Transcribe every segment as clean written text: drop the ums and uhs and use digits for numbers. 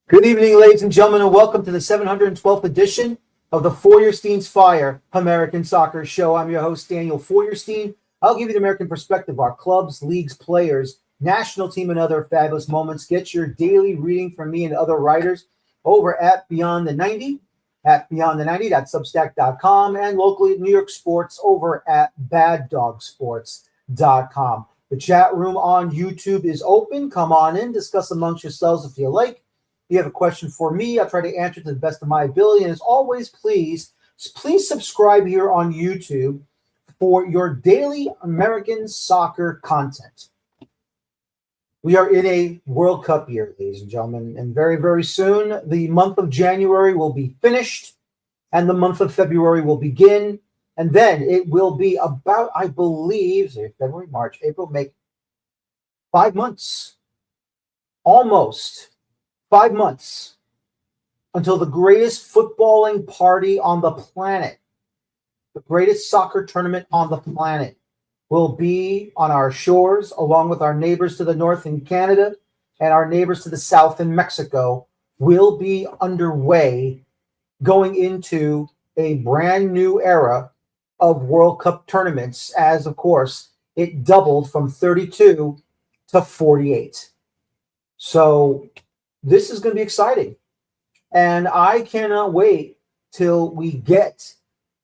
Good evening, ladies and gentlemen, and welcome to the 712th edition of the Feuerstein's Fire American Soccer Show. I'm your host, Daniel Feuerstein. I'll give you the American perspective, our clubs, leagues, players, national team, and other fabulous moments. Get your daily reading from me and other writers over at Beyond the 90, at beyondthe90.substack.com, and locally at New York Sports over at baddogsports.com. The chat room on YouTube is open. Come on in, discuss amongst yourselves if you like. If you have a question for me, I'll try to answer to the best of my ability. And as always, please subscribe here on YouTube for your daily American soccer content. We are in a World Cup year, ladies and gentlemen, and very, very soon the month of January will be finished and the month of February will begin. And then it will be about, I believe, February, March, April, May, 5 months, almost 5 months until the greatest footballing party on the planet, the greatest soccer tournament on the planet, will be on our shores, along with our neighbors to the north in Canada and our neighbors to the south in Mexico, will be underway, going into a brand new era of World Cup tournaments, as, of course, it doubled from 32 to 48. So this is going to be exciting. And I cannot wait till we get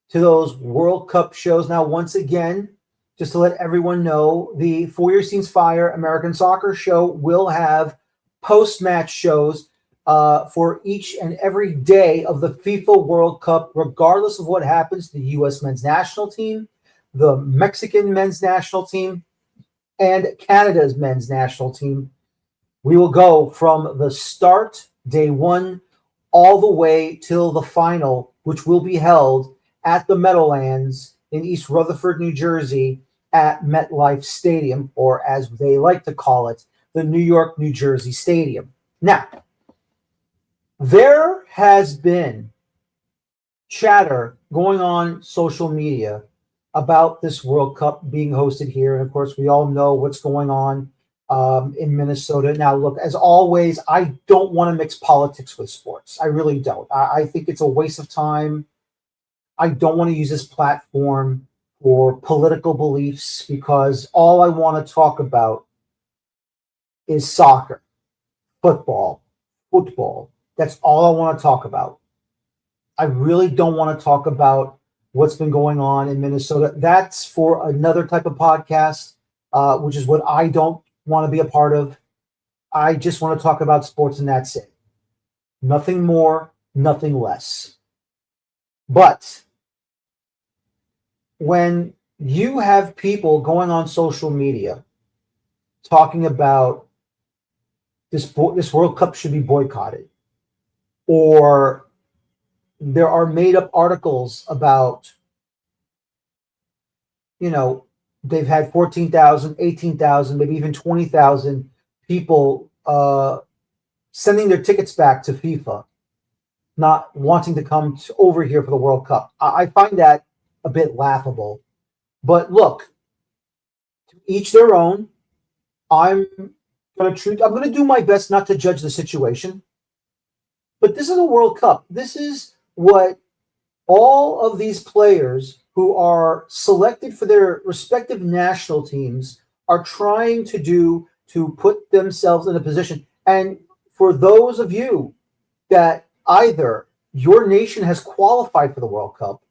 to those World Cup shows. Now, once again, just to let everyone know, the Feuerstein's Fire American Soccer Show will have post-match shows for each and every day of the FIFA World Cup, regardless of what happens to the U.S. men's national team, the Mexican men's national team, and Canada's men's national team. We will go from the start, day one, all the way till the final, which will be held at the Meadowlands in East Rutherford, New Jersey, at MetLife Stadium, or as they like to call it, the New York, New Jersey Stadium. Now, there has been chatter going on social media about this World Cup being hosted here. And of course, we all know what's going on in Minnesota. Now, look, as always, I don't want to mix politics with sports. I really don't. I think it's a waste of time. I don't want to use this platform for political beliefs, because all I want to talk about is soccer, football. That's all I want to talk about. I really don't want to talk about what's been going on in Minnesota. That's for another type of podcast, which is what I don't want to be a part of. I just want to talk about sports, and that's it. Nothing more, nothing less. But when you have people going on social media talking about this World Cup should be boycotted, or there are made-up articles about, they've had 14,000, 18,000, maybe even 20,000 people sending their tickets back to FIFA, not wanting to come over here for the World Cup. I find that a bit laughable. But look, to each their own. I'm going to do my best not to judge the situation. But this is a World Cup. This is what all of these players who are selected for their respective national teams are trying to do, to put themselves in a position. And for those of you that either your nation has qualified for the World Cup,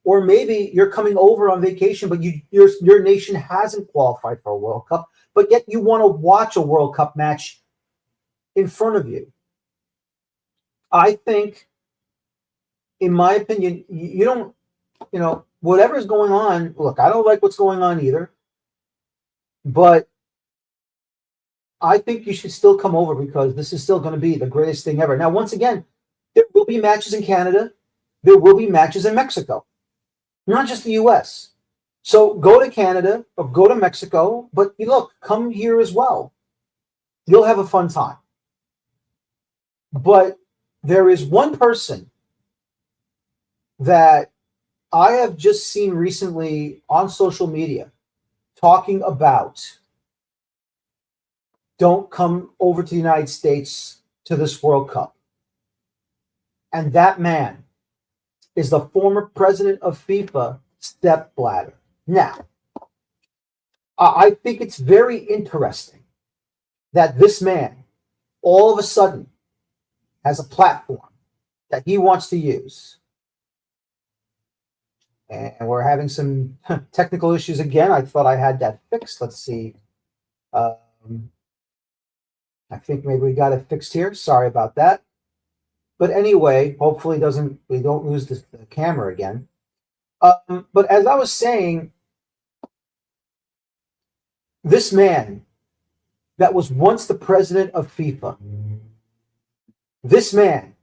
or maybe you're coming over on vacation, but your nation hasn't qualified for a World Cup, but yet you want to watch a World Cup match in front of you. I think, in my opinion, you don't, whatever's going on, look, I don't like what's going on either, but I think you should still come over, because this is still going to be the greatest thing ever. Now, once again, there will be matches in Canada. There will be matches in Mexico, not just the U.S. So go to Canada or go to Mexico, but look, come here as well. You'll have a fun time. But there is one person that I have just seen recently on social media talking about, don't come over to the United States to this World Cup. And that man is the former president of FIFA, Sepp Blatter. Now, I think it's very interesting that this man all of a sudden has a platform that he wants to use. And we're having some technical issues again. I thought I had that fixed. Let's see. I think maybe we got it fixed here. Sorry about that. But anyway, hopefully we don't lose the camera again. But as I was saying, this man that was once the president of FIFA, this man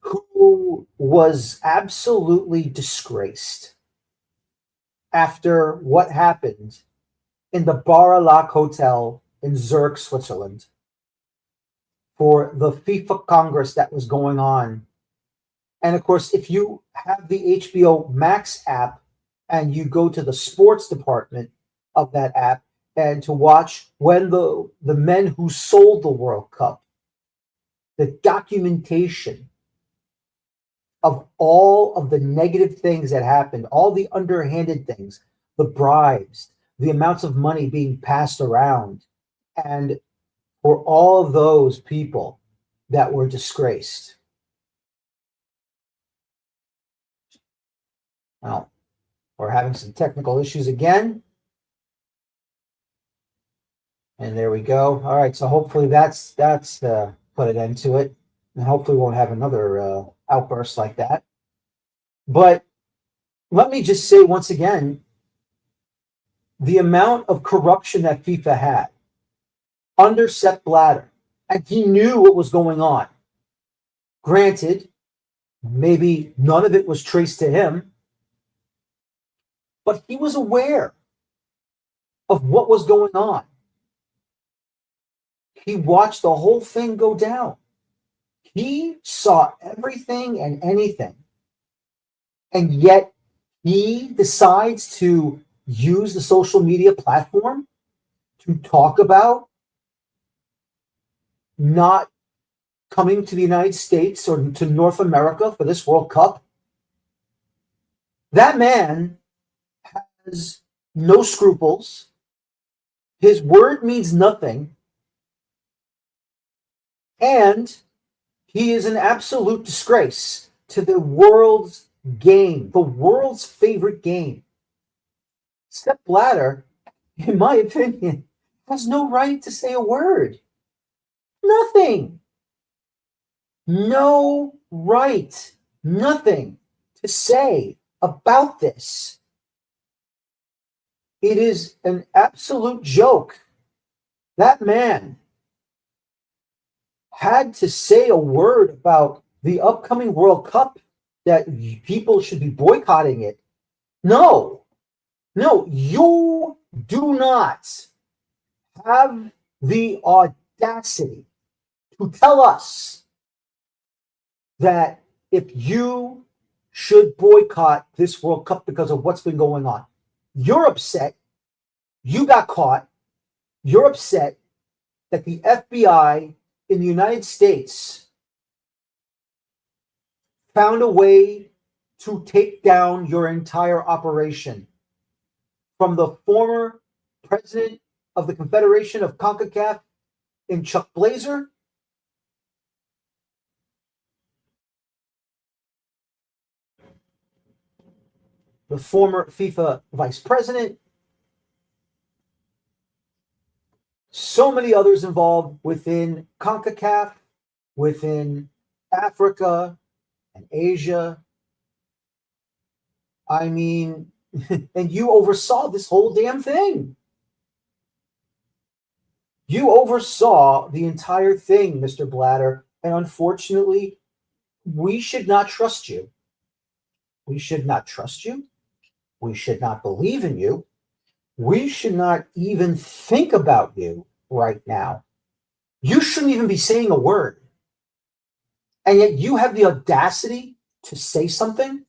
who was absolutely disgraced after what happened in the Bar-a-Lac Hotel in Zurich, Switzerland, for the FIFA Congress that was going on. And of course, if you have the HBO Max app and you go to the sports department of that app and to watch when the men who sold the World Cup, the documentation of all of the negative things that happened, all the underhanded things, the bribes, the amounts of money being passed around, and for all of those people that were disgraced. Well, we're having some technical issues again. And there we go. All right, so hopefully that's put an end to it. And hopefully we won't have another outburst like that. But let me just say once again, the amount of corruption that FIFA had under Sepp Blatter, and he knew what was going on. Granted, maybe none of it was traced to him, but he was aware of what was going on. He watched the whole thing go down. He saw everything and anything. And yet he decides to use the social media platform to talk about not coming to the United States or to North America for this World Cup. That man has no scruples. His word means nothing. And he is an absolute disgrace to the world's game, the world's favorite game. Sepp Blatter, in my opinion, has no right to say a word. Nothing. No right. Nothing to say about this. It is an absolute joke. That man had to say a word about the upcoming World Cup, that people should be boycotting it. No, you do not have the audacity to tell us that if you should boycott this World Cup because of what's been going on. You're upset. You got caught. You're upset that the FBI in the United States found a way to take down your entire operation. From the former president of the Confederation of CONCACAF in Chuck Blazer, the former FIFA vice president, so many others involved within CONCACAF, within Africa and Asia. I mean, and you oversaw this whole damn thing. You oversaw the entire thing, Mr. Blatter, and unfortunately, we should not trust you. We should not trust you. We should not believe in you. We should not even think about you right now. You shouldn't even be saying a word. And yet you have the audacity to say something?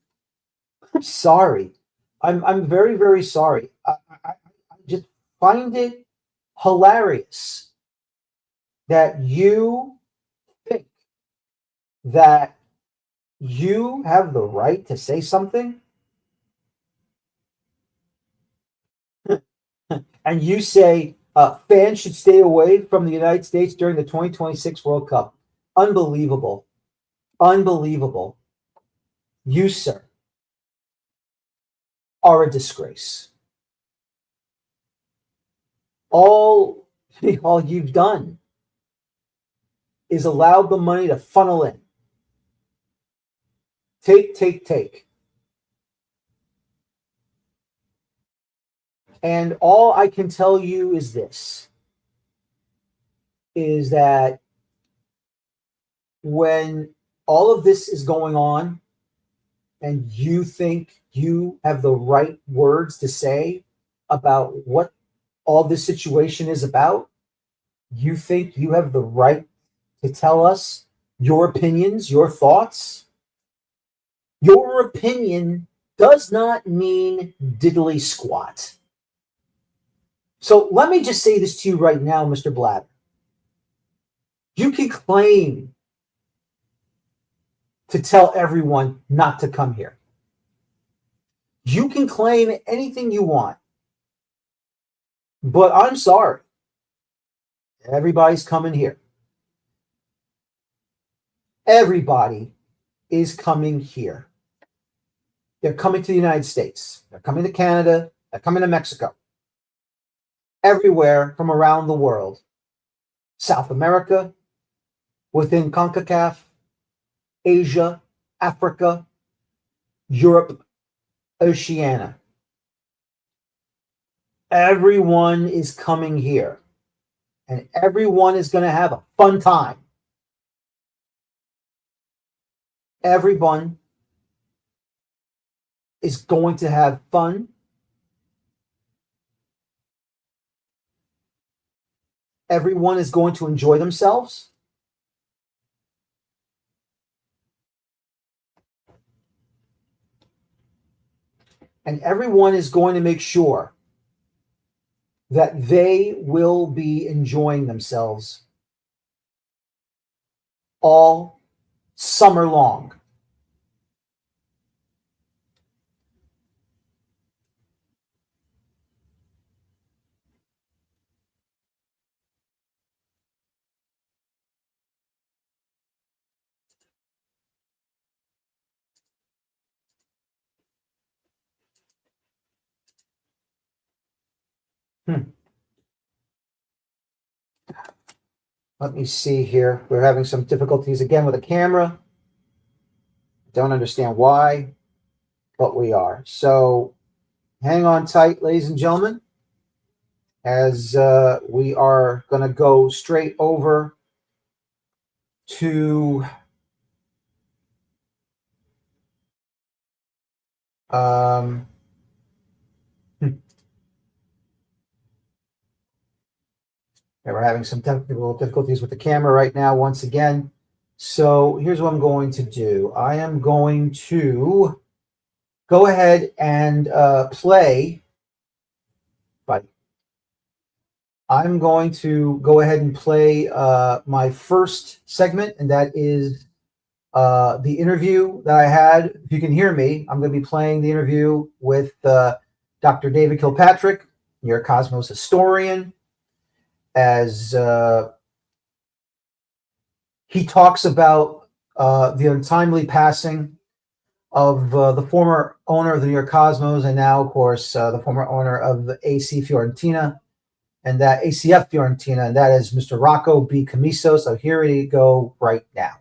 I'm sorry. I'm very, very sorry. I just find it hilarious that you think that you have the right to say something, and you say fans should stay away from the United States during the 2026 World Cup. Unbelievable. Unbelievable. You, sir, are a disgrace. All you've done is allowed the money to funnel in. Take. And all I can tell you is this, is that when all of this is going on and you think you have the right words to say about what all this situation is about, you think you have the right to tell us your opinions, your thoughts. Your opinion does not mean diddly squat. So let me just say this to you right now, Mr. Blatter. You can claim to tell everyone not to come here. You can claim anything you want. But I'm sorry. Everybody's coming here. Everybody is coming here. They're coming to the United States. They're coming to Canada. They're coming to Mexico. Everywhere from around the world. South America, within CONCACAF, Asia, Africa, Europe, Oceania. Everyone is coming here. And everyone is going to have a fun time. Everyone is going to have fun. Everyone is going to enjoy themselves. And everyone is going to make sure that they will be enjoying themselves all summer long. Let me see here. We're having some difficulties again with the camera. Don't understand why, but we are. So hang on tight, ladies and gentlemen, as we are going to go straight over to we're having some technical difficulties with the camera right now once again. So here's what I'm going to do. I am going to go ahead and play. But I'm going to go ahead and play my first segment, and that is the interview that I had. If you can hear me, I'm going to be playing the interview with Dr. David Kilpatrick, New York Cosmos historian, as he talks about the untimely passing of the former owner of the New York Cosmos, and now, of course, the former owner of the AC Fiorentina, and that ACF Fiorentina, and that is Mr. Rocco B. Commisso. So here we go right now.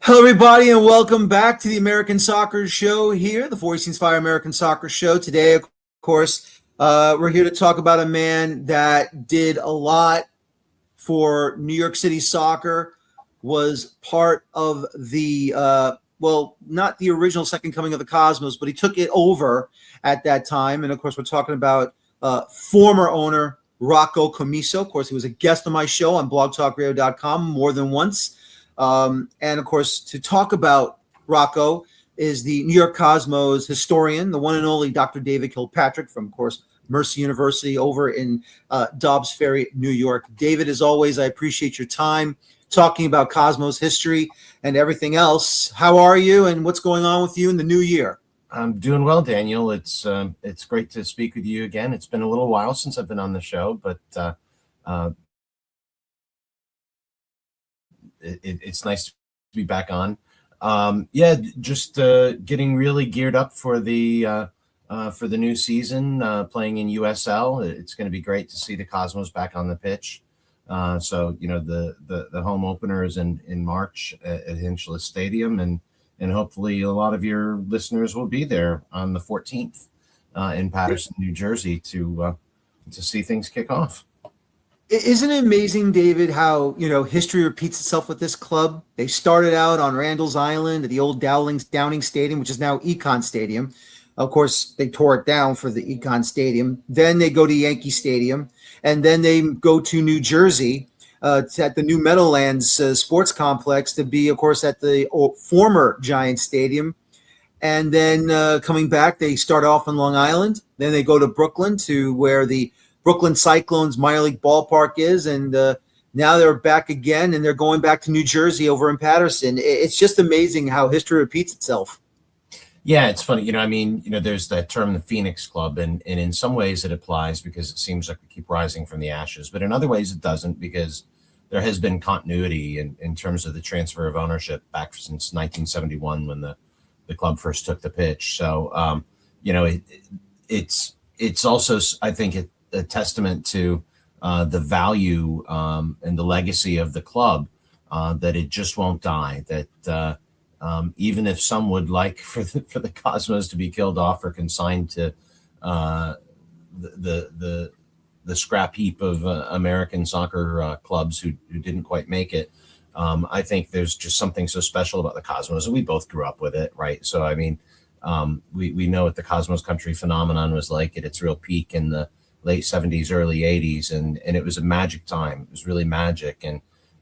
Hello, everybody, and welcome back to the American Soccer Show here, the 418 Fire American Soccer Show. Today, of course, we're here to talk about a man that did a lot for New York City soccer, was part of the, not the original second coming of the Cosmos, but he took it over at that time. And, of course, we're talking about former owner Rocco Commisso. Of course, he was a guest on my show on blogtalkradio.com more than once. And, of course, to talk about Rocco is the New York Cosmos historian, the one and only Dr. David Kilpatrick from, of course, Mercy University over in Dobbs Ferry, New York. David, as always, I appreciate your time talking about Cosmos history and everything else. How are you, and what's going on with you in the new year? I'm doing well, Daniel. It's great to speak with you again. It's been a little while since I've been on the show, but it's nice to be back on. Just getting really geared up for the new season, playing in USL. It's going to be great to see the Cosmos back on the pitch. So the home opener is in March at Hinchliffe Stadium, and hopefully a lot of your listeners will be there on the 14th in Paterson, New Jersey, to see things kick off. Isn't it amazing, David, how history repeats itself with this club? They started out on Randall's Island at the old Downing Stadium, which is now Econ Stadium. Of course, they tore it down for the Econ Stadium. Then they go to Yankee Stadium, and then they go to New Jersey at the new Meadowlands Sports Complex to be, of course, at the former Giant Stadium. And then coming back, they start off on Long Island. Then they go to Brooklyn, to where the Brooklyn Cyclones minor league ballpark is, and now they're back again, and they're going back to New Jersey over in Paterson. It's just amazing how history repeats itself. Yeah, it's funny. There's that term, the Phoenix Club, and in some ways it applies because it seems like we keep rising from the ashes, but in other ways it doesn't, because there has been continuity in terms of the transfer of ownership back since 1971 when the club first took the pitch. So, it's also, I think, a testament to the value and the legacy of the club, that it just won't die. That even if some would like for the Cosmos to be killed off or consigned to the scrap heap of American soccer clubs who didn't quite make it, I think there's just something so special about the Cosmos, and we both grew up with it, right? So we know what the Cosmos Country phenomenon was like at its real peak in the late 70s, early 80s, and it was a magic time. It was really magic,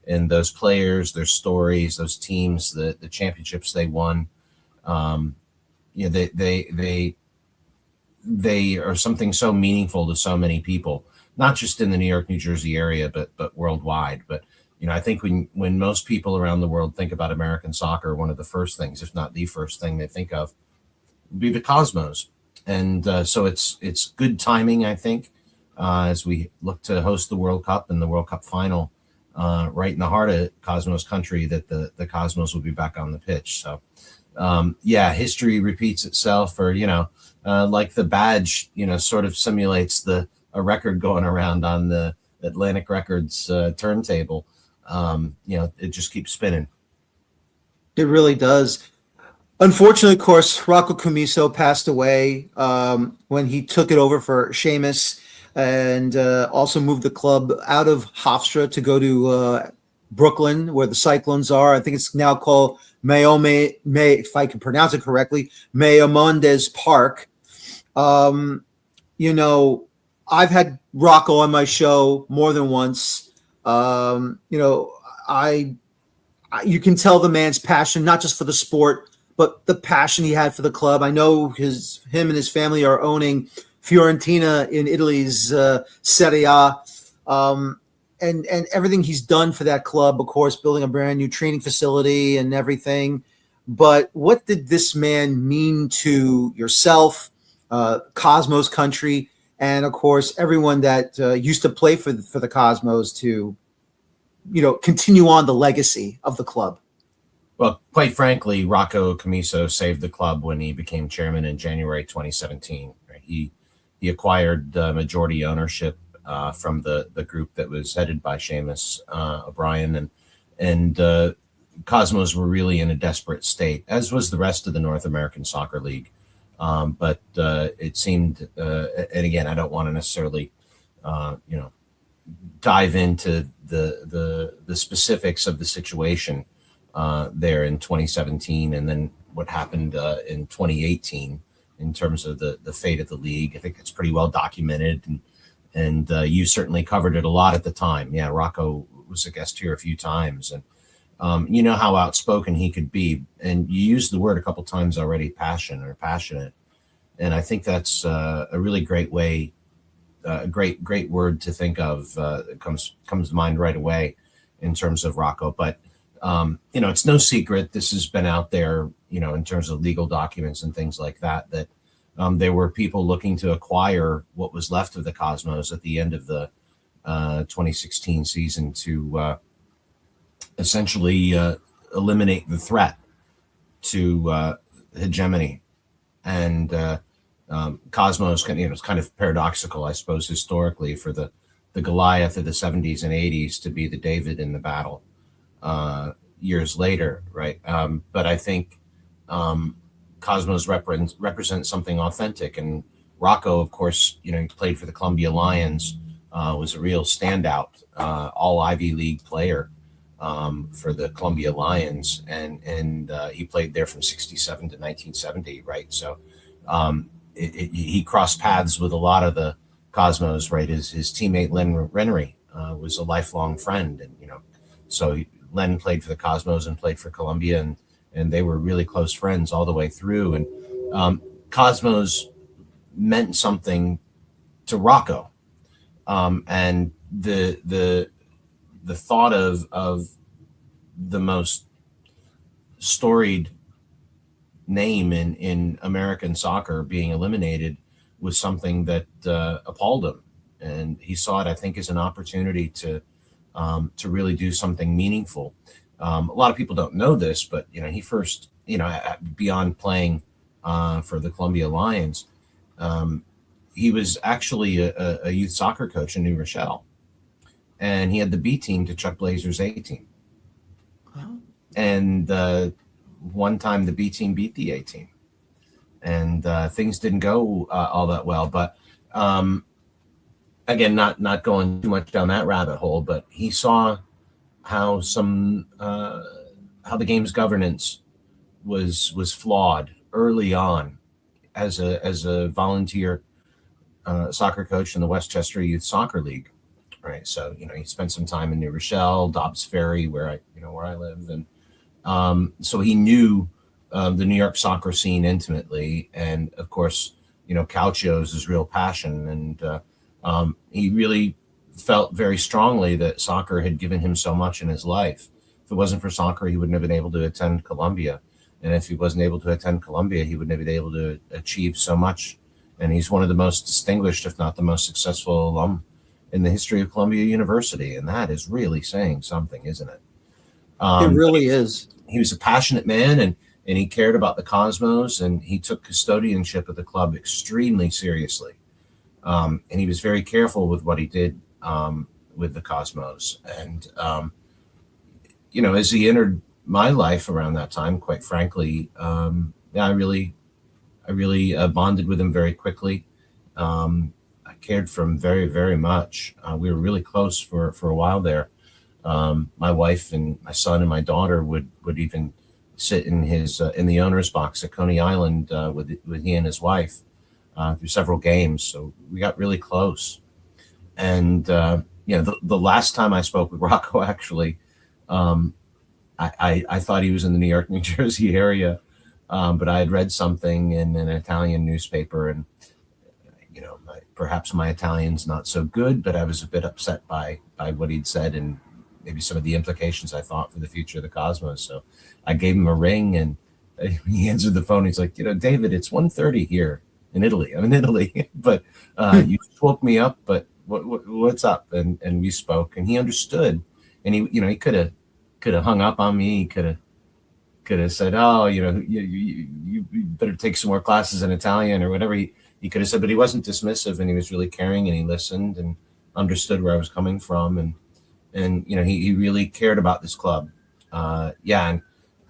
and those players, their stories, those teams, the championships they won, they are something so meaningful to so many people, not just in the New York, New Jersey area, but worldwide. But I think when most people around the world think about American soccer, one of the first things, if not the first thing they think of, would be the Cosmos. And so it's good timing, I think, as we look to host the World Cup and the World Cup Final right in the heart of Cosmos country, that the Cosmos will be back on the pitch. So, history repeats itself, or, like the badge, sort of simulates a record going around on the Atlantic Records turntable. It just keeps spinning. It really does. Unfortunately, of course, Rocco Commisso passed away when he took it over for Seamus, and also moved the club out of Hofstra to go to Brooklyn, where the Cyclones are. I think it's now called Mayome, if I can pronounce it correctly, Mayamondes Park. I've had Rocco on my show more than once. You can tell the man's passion, not just for the sport, but the passion he had for the club. I know him and his family are owning Fiorentina in Italy's Serie A, and everything he's done for that club, of course, building a brand new training facility and everything. But what did this man mean to yourself, Cosmos country, and of course everyone that used to play for the Cosmos to, continue on the legacy of the club? Well, quite frankly, Rocco Commisso saved the club when he became chairman in January 2017. He acquired majority ownership from the group that was headed by Seamus O'Brien, and Cosmos were really in a desperate state, as was the rest of the North American Soccer League. But it seemed, and again, I don't want to necessarily, dive into the specifics of the situation there in 2017, and then what happened in 2018 in terms of the fate of the league. I think it's pretty well documented, and you certainly covered it a lot at the time. Yeah, Rocco was a guest here a few times, and you know how outspoken he could be, and you used the word a couple times already, passionate, and I think that's a really great way a great word to think of. It comes to mind right away in terms of Rocco. But it's no secret, this has been out there, in terms of legal documents and things like that, that there were people looking to acquire what was left of the Cosmos at the end of the 2016 season to essentially eliminate the threat to hegemony. And Cosmos, it's kind of paradoxical, I suppose, historically, for the Goliath of the 70s and 80s to be the David in the battle years later, right? But I think Cosmos represents something authentic. And Rocco, of course, he played for the Columbia Lions, was a real standout, all Ivy League player for the Columbia Lions, and he played there from 67 to 1970, right? So he crossed paths with a lot of the Cosmos, right? His teammate Len Rennery was a lifelong friend, and so Len played for the Cosmos and played for Columbia, and they were really close friends all the way through. And Cosmos meant something to Rocco, and the thought of the most storied name in American soccer being eliminated was something that appalled him, and he saw it, I think, as an opportunity to really do something meaningful. A lot of people don't know this, but he first, beyond playing for the Columbia Lions, he was actually a youth soccer coach in New Rochelle, and he had the B team to Chuck Blazer's A team. Wow. And one time the B team beat the A team, and things didn't go all that well. But again, not going too much down that rabbit hole, but he saw how the game's governance was flawed early on as a volunteer soccer coach in the Westchester Youth Soccer League, right? So he spent some time in New Rochelle, Dobbs Ferry, where I live, and so he knew the New York soccer scene intimately, and of course Calcio's his real passion, and he really felt very strongly that soccer had given him so much in his life. If it wasn't for soccer, he wouldn't have been able to attend Columbia. And if he wasn't able to attend Columbia, he wouldn't have been able to achieve so much. And he's one of the most distinguished, if not the most successful alum in the history of Columbia University. And that is really saying something, isn't it? It really is. He was a passionate man, and he cared about the Cosmos, and he took custodianship of the club extremely seriously. And he was very careful with what he did with the Cosmos. And, as he entered my life around that time, quite frankly, I really bonded with him very quickly. I cared for him very, very much. We were really close for a while there. My wife and my son and my daughter would even sit in in the owner's box at Coney Island with he and his wife through several games. So we got really close. And the last time I spoke with Rocco, actually, I thought he was in the New York, New Jersey area, but I had read something in an Italian newspaper, and perhaps my Italian's not so good, but I was a bit upset by what he'd said and maybe some of the implications I thought for the future of the Cosmos. So I gave him a ring, and he answered the phone. He's like, David, it's 1:30 here in Italy. I'm in Italy, but you woke me up. But what's up? And we spoke, and he understood. And he could have hung up on me. He could have said, oh, you better take some more classes in Italian or whatever. He could have said, but he wasn't dismissive, and he was really caring, and he listened and understood where I was coming from, and he really cared about this club. And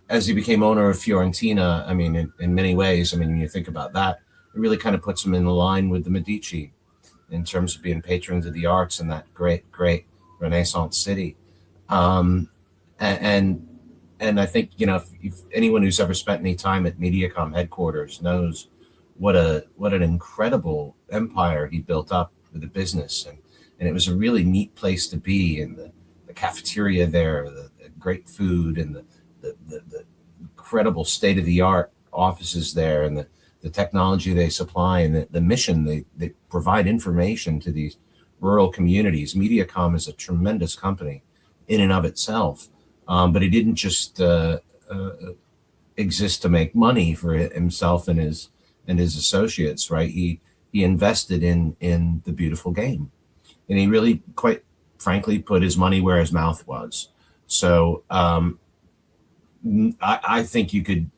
as he became owner of Fiorentina, I mean, in many ways, I mean, when you think about that, it really kind of puts him in the line with the Medici in terms of being patrons of the arts in that great Renaissance city. And I think, if anyone who's ever spent any time at Mediacom headquarters knows what an incredible empire he built up with the business. And it was a really neat place to be, and the cafeteria there, the great food, and the incredible state-of-the-art offices there, and the technology they supply, and the mission they provide information to these rural communities. Mediacom is a tremendous company in and of itself, but he didn't just exist to make money for himself and his associates, right? He invested in the beautiful game, and he really, quite frankly, put his money where his mouth was. So I think you could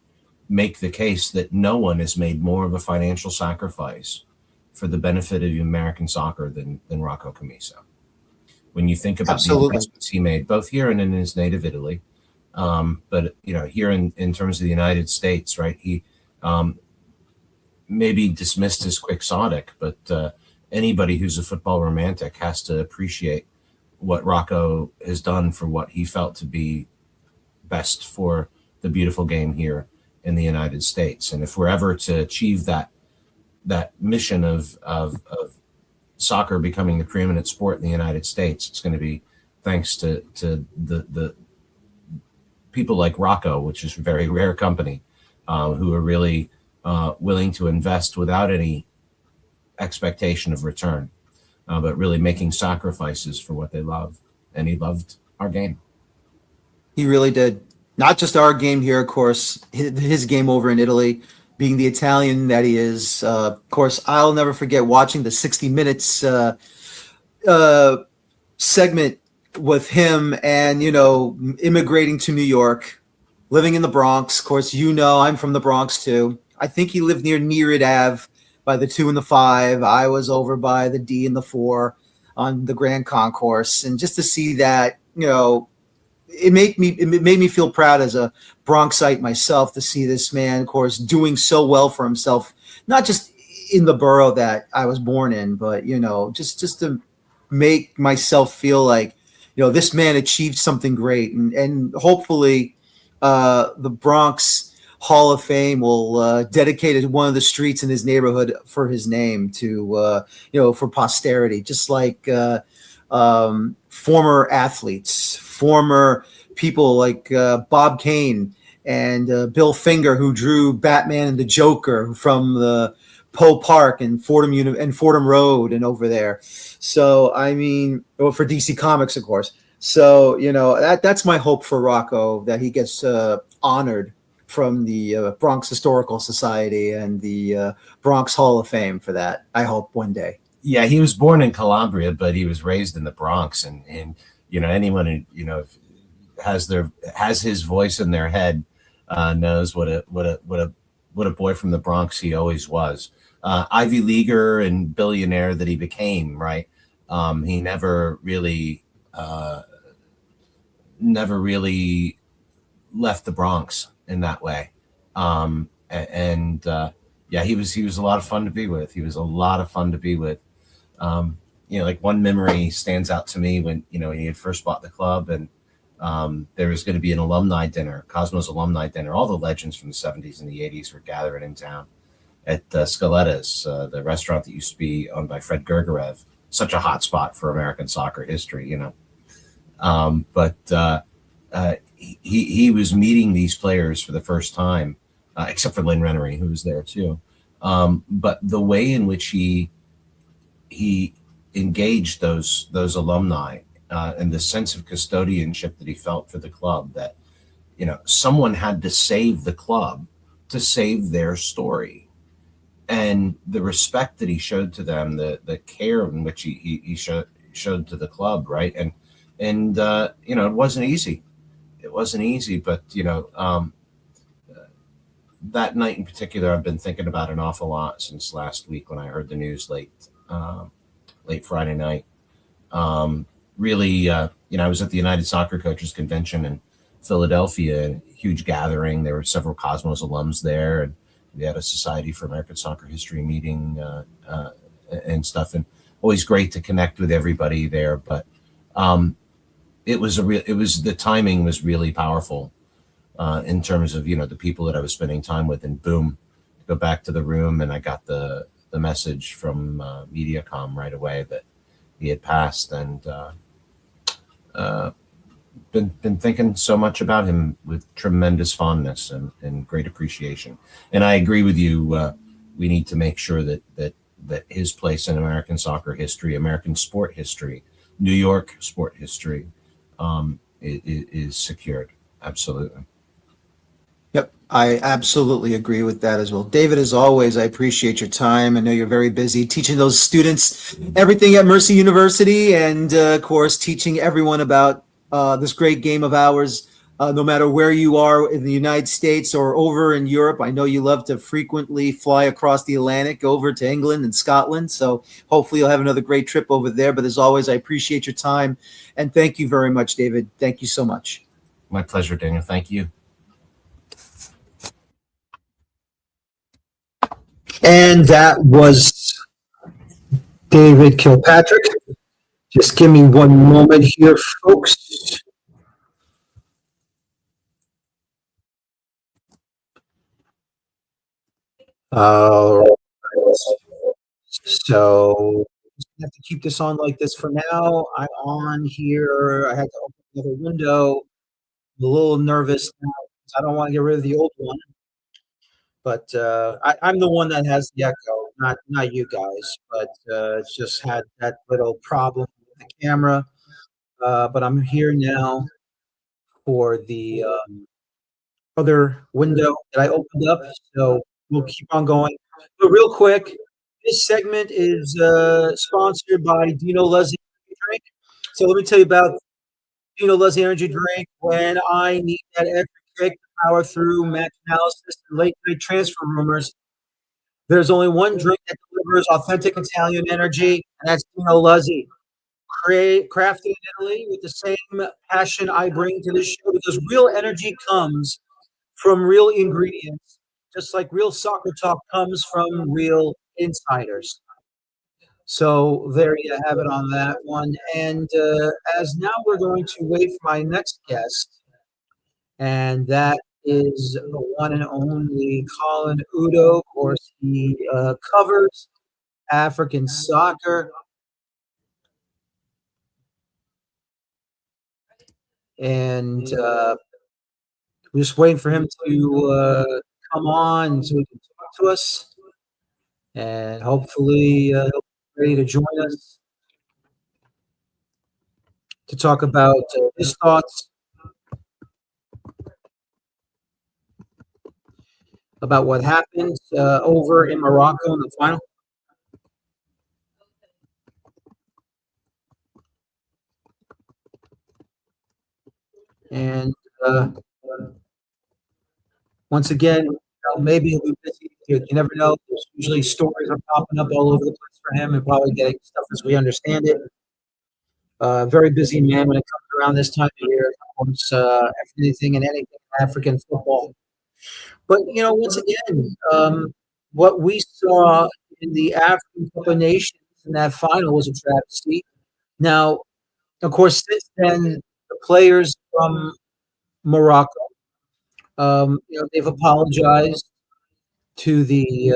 make the case that no one has made more of a financial sacrifice for the benefit of American soccer than Rocco Commisso. When you think about the investments he made, both here and in his native Italy, but here in terms of the United States, right? He maybe dismissed as quixotic, but anybody who's a football romantic has to appreciate what Rocco has done for what he felt to be best for the beautiful game here in the United States. And if we're ever to achieve that mission of soccer becoming the preeminent sport in the United States, it's going to be thanks to the people like Rocco, which is a very rare company, who are really willing to invest without any expectation of return, but really making sacrifices for what they love. And he loved our game. He really did. Not just our game here, of course, his game over in Italy, being the Italian that he is. Of course, I'll never forget watching the 60 Minutes segment with him and, immigrating to New York, living in the Bronx. Of course, I'm from the Bronx too. I think he lived near Nerid Ave by the 2 and the 5. I was over by the D and the 4 on the Grand Concourse. And just to see that, it made me feel proud as a Bronxite myself to see this man, of course, doing so well for himself, not just in the borough that I was born in, but, just to make myself feel like, this man achieved something great. And hopefully the Bronx Hall of Fame will dedicate one of the streets in his neighborhood for his name to, for posterity, just like former athletes, former people like Bob Kane and Bill Finger, who drew Batman and the Joker from the Poe Park and Fordham Road and over there. So, for DC Comics, of course. So, that's my hope for Rocco, that he gets honored from the Bronx Historical Society and the Bronx Hall of Fame for that. I hope one day. Yeah, he was born in Calabria, but he was raised in the Bronx, and anyone who has his voice in their head knows what a boy from the Bronx he always was. Ivy Leaguer and billionaire that he became, right? He never really left the Bronx in that way. He was a lot of fun to be with. Like one memory stands out to me when he had first bought the club, and there was going to be an alumni dinner, Cosmos alumni dinner. All the legends from the 70s and the 80s were gathering in town at Scaletta's, the restaurant that used to be owned by Fred Gergerev. Such a hot spot for American soccer history, he was meeting these players for the first time, except for Lynn Rennery, who was there too. But the way in which he engaged those alumni, and the sense of custodianship that he felt for the club, that someone had to save the club to save their story, and the respect that he showed to them, the care in which he showed to the club, right? And it wasn't easy. But that night in particular, I've been thinking about an awful lot since last week when I heard the news late Friday night. I was at the United Soccer Coaches Convention in Philadelphia, a huge gathering. There were several Cosmos alums there, and we had a Society for American Soccer History meeting and stuff. And always great to connect with everybody there. But the timing was really powerful in terms of the people that I was spending time with. And boom, go back to the room, and I got the message from Mediacom right away that he had passed, and been thinking so much about him with tremendous fondness and great appreciation. And I agree with you. we need to make sure that his place in American soccer history, American sport history, New York sport history, is secured. Absolutely. Yep, I absolutely agree with that as well. David, as always, I appreciate your time. I know you're very busy teaching those students everything at Mercy University, and of course, teaching everyone about this great game of ours. No matter where you are in the United States or over in Europe, I know you love to frequently fly across the Atlantic over to England and Scotland. So hopefully you'll have another great trip over there. But as always, I appreciate your time. And thank you very much, David. Thank you so much. My pleasure, Daniel. Thank you. And that was David Kilpatrick. Just give me one moment here, folks. So I have to keep this on like this for now. I'm on here. I had to open another window. I'm a little nervous now. I don't want to get rid of the old one. But I'm the one that has the echo, not you guys. But it's just had that little problem with the camera. But I'm here now for the other window that I opened up. So we'll keep on going. But real quick, this segment is sponsored by Dino Luzzi Energy Drink. So let me tell you about Dino Luzzi Energy Drink. When I need that extra kick to power through match analysis and late night transfer rumors, there's only one drink that delivers authentic Italian energy, and that's Dino Luzzi. Crafted in Italy with the same passion I bring to this show, because real energy comes from real ingredients, just like real soccer talk comes from real insiders. So there you have it on that one. And as now we're going to wait for my next guest, and that is the one and only Colin Udoh. Of course, he covers African soccer. And we're just waiting for him to come on so he can talk to us. And hopefully he'll be ready to join us to talk about his thoughts about what happened over in Morocco in the final. And once again, maybe he'll be busy. You never know. There's usually stories are popping up all over the place for him, and probably getting stuff as we understand it. Very busy man when it comes around this time of year. Owns anything and anything African football. But once again, what we saw in the African Cup of Nations in that final was a travesty. Now, of course, since then, the players from Morocco, they've apologized to the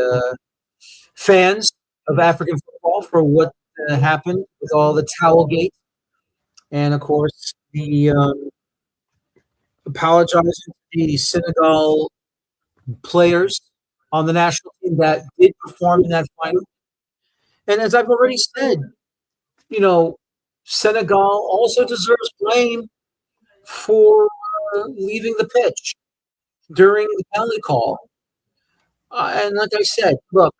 fans of African football for what happened with all the Towelgate, and of course, the apologizing to the Senegal players on the national team that did perform in that final. And as I've already said, Senegal also deserves blame for leaving the pitch during the penalty call. And like I said, look,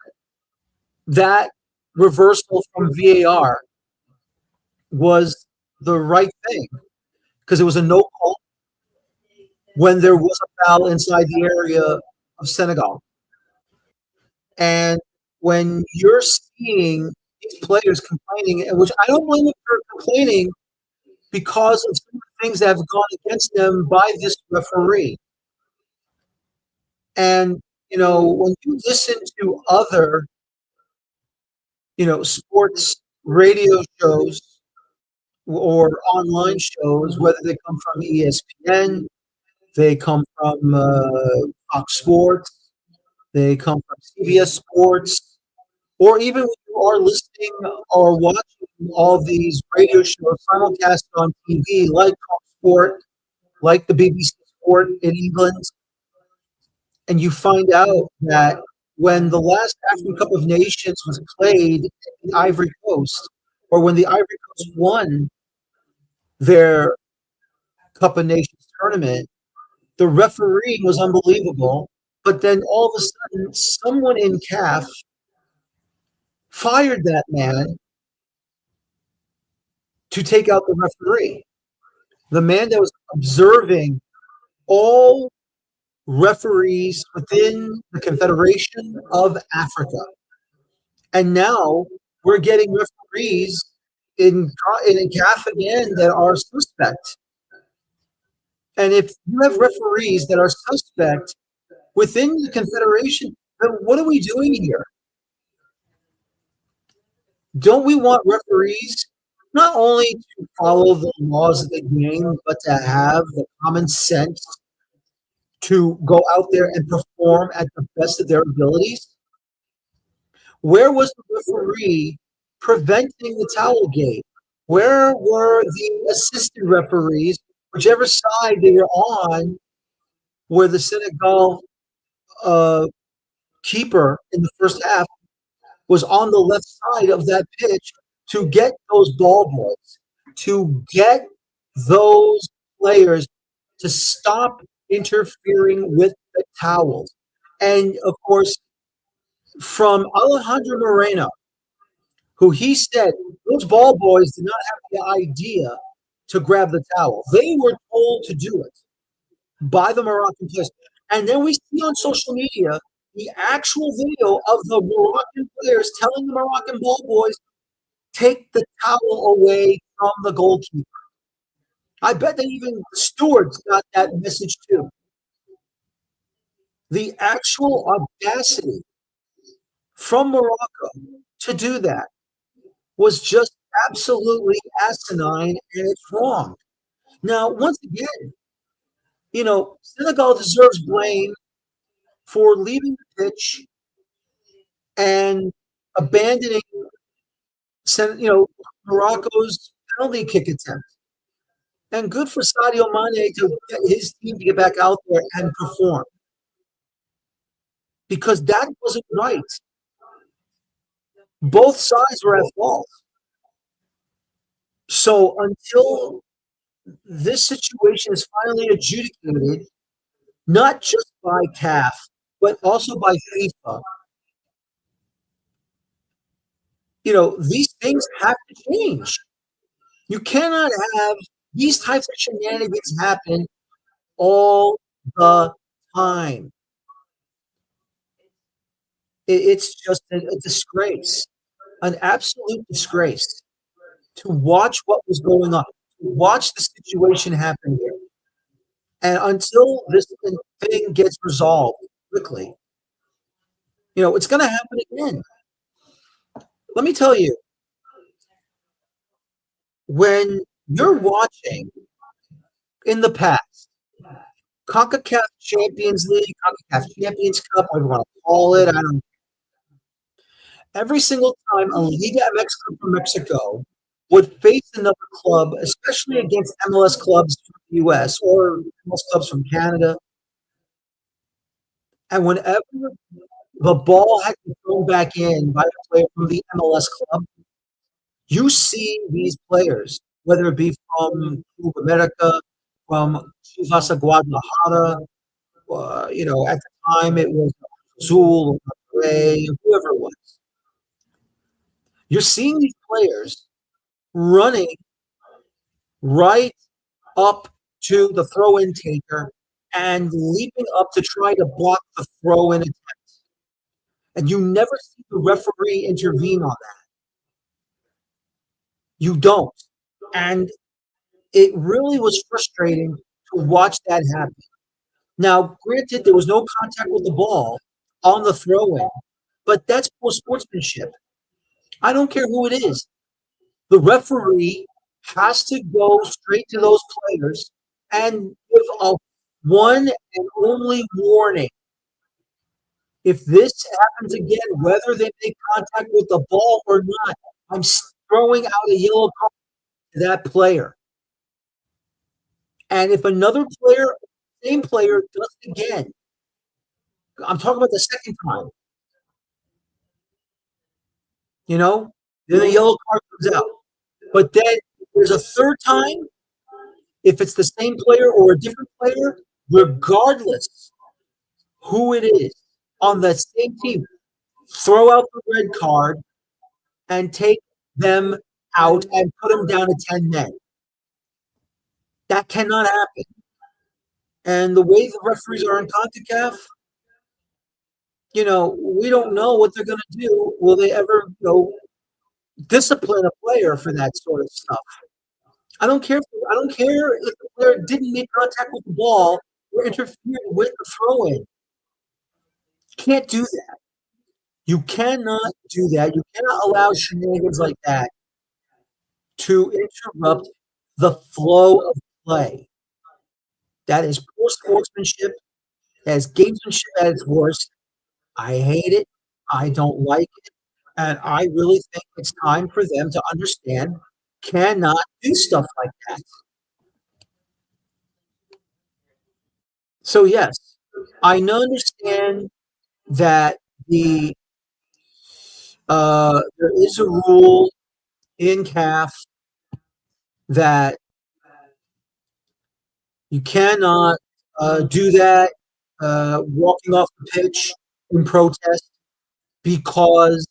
that reversal from VAR was the right thing, because it was a no call when there was a foul inside the area of Senegal. And when you're seeing these players complaining, which I don't blame them for complaining, because of some of the things that have gone against them by this referee. And, when you listen to other, sports radio shows or online shows, whether they come from ESPN, they come from Fox Sports, they come from CBS Sports, or even when you are listening or watching all these radio shows simulcast on TV, like Fox Sport, like the BBC Sport in England, and you find out that when the last African Cup of Nations was played in the Ivory Coast, or when the Ivory Coast won their Cup of Nations tournament, the referee was unbelievable. But then all of a sudden, someone in CAF fired that man to take out the referee. The man that was observing all referees within the Confederation of Africa. And now we're getting referees in CAF again that are suspect. And if you have referees that are suspect within the Confederation, then what are we doing here? Don't we want referees not only to follow the laws of the game, but to have the common sense to go out there and perform at the best of their abilities? Where was the referee preventing the towel game? Where were the assistant referees, whichever side they were on, where the Senegal keeper in the first half was on the left side of that pitch to get those ball boys, to get those players to stop interfering with the towels. And, of course, from Alejandro Moreno, who he said those ball boys did not have the idea to grab the towel. They were told to do it by the Moroccan players. And then we see on social media the actual video of the Moroccan players telling the Moroccan ball boys, take the towel away from the goalkeeper. I bet that even the stewards got that message too. The actual audacity from Morocco to do that was just absolutely asinine, and it's wrong. Now, once again, Senegal deserves blame for leaving the pitch and abandoning, Morocco's penalty kick attempt. And good for Sadio Mane to get his team to get back out there and perform. Because that wasn't right. Both sides were at fault. So until this situation is finally adjudicated, not just by CAF, but also by FIFA, these things have to change. You cannot have these types of shenanigans happen all the time. It's just a disgrace, an absolute disgrace to watch what was going on, to watch the situation happen here. And until this thing gets resolved quickly, it's going to happen again. Let me tell you, when you're watching in the past, CONCACAF Champions League, CONCACAF Champions Cup, whatever you want to call it, I don't know. Every single time a Liga MX club from Mexico would face another club, especially against MLS clubs from the US or MLS clubs from Canada, and whenever the ball had to be thrown back in by a player from the MLS club, you see these players, whether it be from Club America, from Chivas Guadalajara, at the time it was Azul or Monterrey, whoever it was. You're seeing these players running right up to the throw-in taker and leaping up to try to block the throw-in attempt. And you never see the referee intervene on that. You don't. And it really was frustrating to watch that happen. Now, granted, there was no contact with the ball on the throw-in, but that's poor sportsmanship. I don't care who it is. The referee has to go straight to those players and give a one and only warning. If this happens again, whether they make contact with the ball or not, I'm throwing out a yellow card to that player. And if another player, same player, does it again, I'm talking about the second time, You know, then the yellow card comes out. But then there's a third time, if it's the same player or a different player, regardless who it is on the same team, throw out the red card and take them out and put them down to 10 men. That cannot happen. And the way the referees are in CONCACAF, we don't know what they're going to do. Will they ever, discipline a player for that sort of stuff? I don't care. I don't care if the player didn't make contact with the ball or interfered with the throw-in. You can't do that. You cannot do that. You cannot allow shenanigans like that to interrupt the flow of play. That is poor sportsmanship. That is gamesmanship at its worst. I hate it. I don't like it. And I really think it's time for them to understand cannot do stuff like that. So, yes, I understand that there is a rule in CAF that you cannot do that walking off the pitch in protest because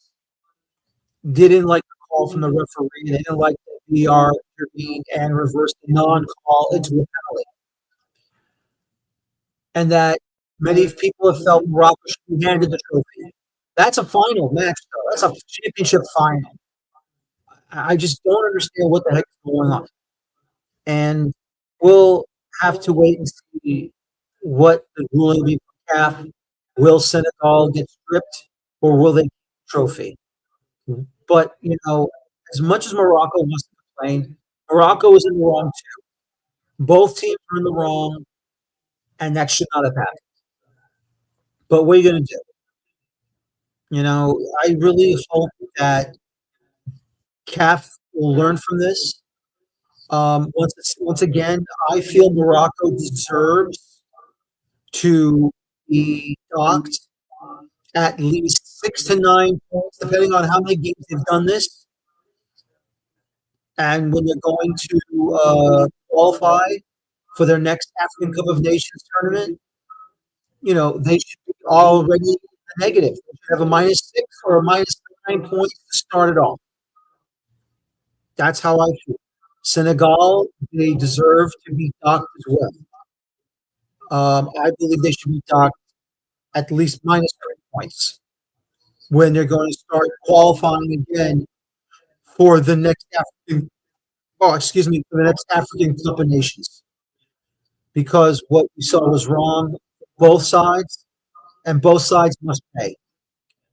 they didn't like the call from the referee. They didn't like the VR intervened and reversed the non-call into a penalty. And that many people have felt Rocco should be handed the trophy. That's a final match, though. That's a championship final. I just don't understand what the heck is going on. And we'll have to wait and see what the ruling will be for CAF. Will Senegal get stripped or will they get the trophy? But, as much as Morocco wants to complain, Morocco is in the wrong too. Both teams are in the wrong, and that should not have happened. But what are you going to do? I really hope that CAF will learn from this. Once again, I feel Morocco deserves to be docked at least 6 to 9 points, depending on how many games they've done this. And when they're going to qualify for their next African Cup of Nations tournament, they should be already negative. They should have a -6 or a -9 points to start it off. That's how I feel. Senegal, they deserve to be docked as well. I believe they should be docked at least -3 points when they're going to start qualifying again for the next African Cup of Nations. Because what we saw was wrong, both sides, and both sides must pay.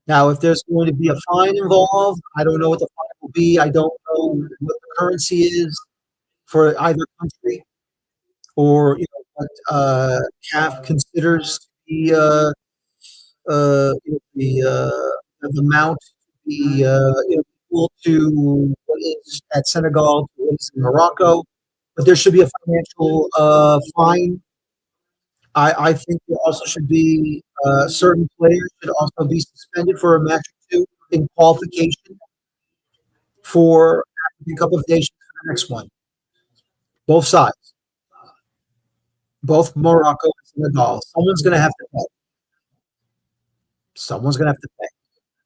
Now, if there's going to be a fine involved, I don't know what the fine will be. I don't know what the currency is for either country, or what CAF considers to be the amount to be equal to what is at Senegal, to what is in Morocco. But there should be a financial fine. I think there also should be certain players should also be suspended for a match or two in qualification for African Cup of Nations for the next one. Both sides, both Morocco and Senegal. Someone's going to have to pay. Someone's going to have to pay,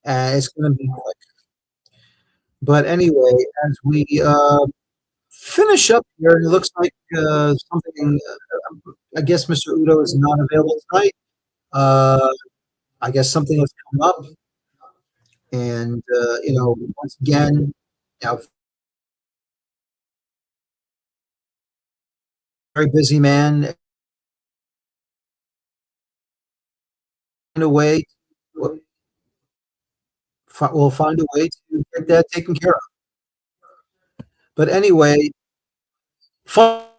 and it's going to be quick. But anyway, as we finish up here, and it looks like something. I guess Mr. Udoh is not available tonight. I guess something has come up, and once again, very busy man. Find a way. We'll find a way to get that taken care of. But anyway, all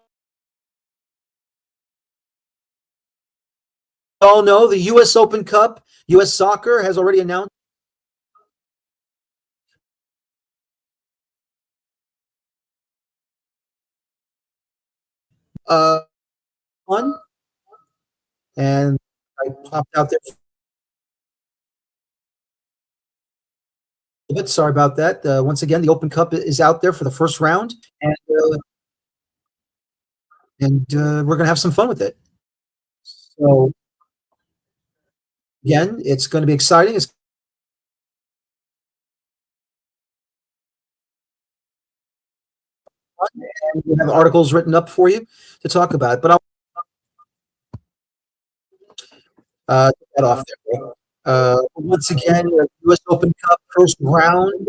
know the U.S. Open Cup, U.S. Soccer has already announced one, and I popped out there. bit. Sorry about that. Once again, the Open Cup is out there for the first round, and we're going to have some fun with it. So, again, it's going to be exciting. And we have articles written up for you to talk about. But I'll get that off there. Once again, U.S. Open Cup first round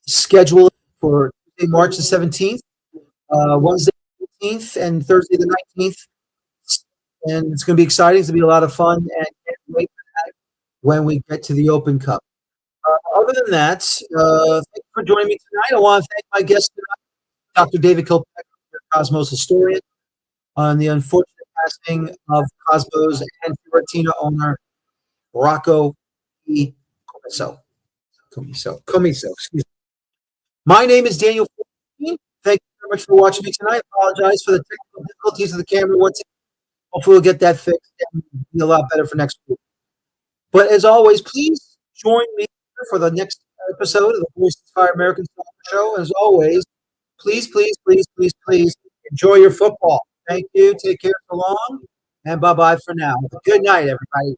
scheduled for Tuesday, March the 17th, Wednesday the 18th, and Thursday the 19th. And it's going to be exciting. It's going to be a lot of fun. And can't wait for that when we get to the Open Cup. Other than that, thank you for joining me tonight. I want to thank my guest tonight, Dr. David Kilpatrick, Cosmos historian, on the unfortunate passing of Cosmos and Fiorentina owner Rocco Commisso. Excuse me. My name is Daniel Feuerstein. Thank you very much for watching me tonight. I apologize for the technical difficulties of the camera once again. Hopefully we'll get that fixed and be a lot better for next week. But as always, please join me for the next episode of the Voice Inspire American Soccer Show. As always, please enjoy your football. Thank you. Take care so long. And bye-bye for now. Good night, everybody.